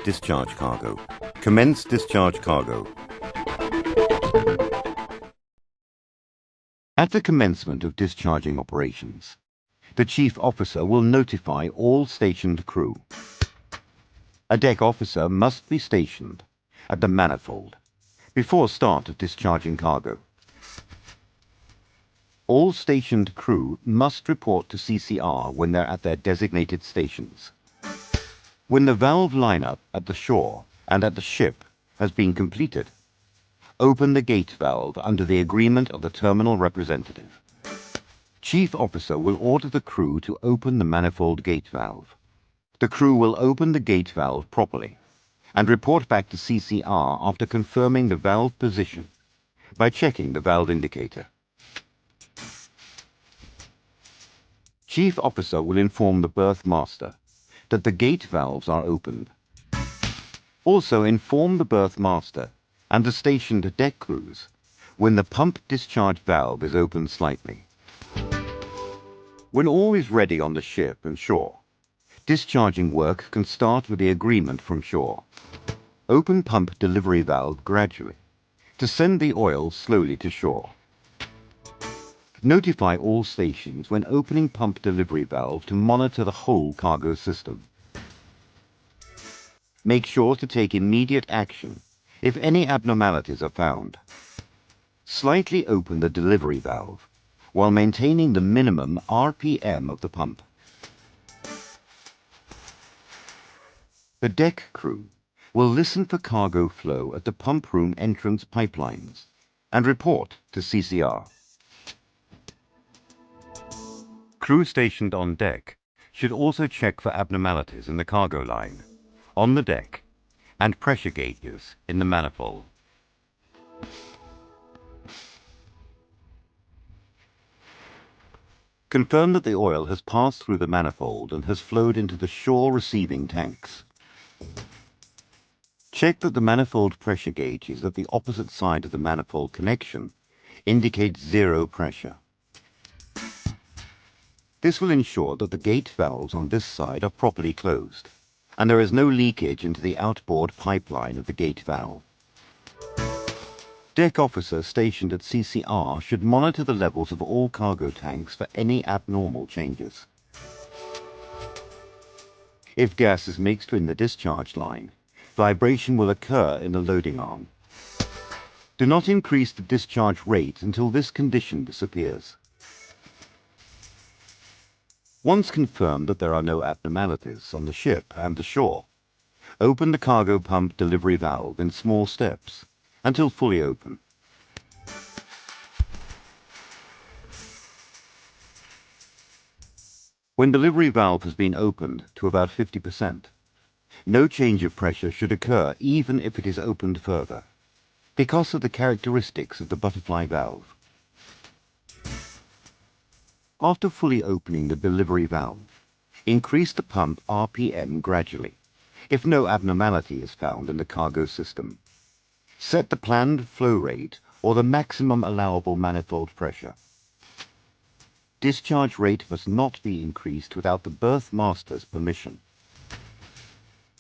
discharge cargo. Commence discharge cargo. At the commencement of discharging operations, the chief officer will notify all stationed crew. A deck officer must be stationed at the manifold before start of discharging cargo. All stationed crew must report to CCR when they're at their designated stations. When the valve lineup at the shore and at the ship has been completed, open the gate valve under the agreement of the terminal representative. Chief officer will order the crew to open the manifold gate valve. The crew will open the gate valve properly and report back to CCR after confirming the valve position by checking the valve indicator. Chief officer will inform the berth master that the gate valves are opened. Also inform the berth master and the stationed deck crews when the pump discharge valve is opened slightly. When all is ready on the ship and shore, discharging work can start with the agreement from shore. Open pump delivery valve gradually to send the oil slowly to shore. Notify all stations when opening pump delivery valve to monitor the whole cargo system. Make sure to take immediate action if any abnormalities are found. Slightly open the delivery valve while maintaining the minimum RPM of the pump. The deck crew will listen for cargo flow at the pump room entrance pipelines and report to CCR. Crew stationed on deck should also check for abnormalities in the cargo line, on the deck, and pressure gauges in the manifold. Confirm that the oil has passed through the manifold and has flowed into the shore receiving tanks. Check that the manifold pressure gauges at the opposite side of the manifold connection indicate zero pressure. This will ensure that the gate valves on this side are properly closed, and there is no leakage into the outboard pipeline of the gate valve. Deck officers stationed at CCR should monitor the levels of all cargo tanks for any abnormal changes. If gas is mixed in the discharge line, vibration will occur in the loading arm. Do not increase the discharge rate until this condition disappears. Once confirmed that there are no abnormalities on the ship and the shore, open the cargo pump delivery valve in small steps until fully open. When delivery valve has been opened to about 50%, no change of pressure should occur even if it is opened further, because of the characteristics of the butterfly valve. After fully opening the delivery valve, increase the pump RPM gradually, if no abnormality is found in the cargo system. Set the planned flow rate or the maximum allowable manifold pressure. Discharge rate must not be increased without the berth master's permission.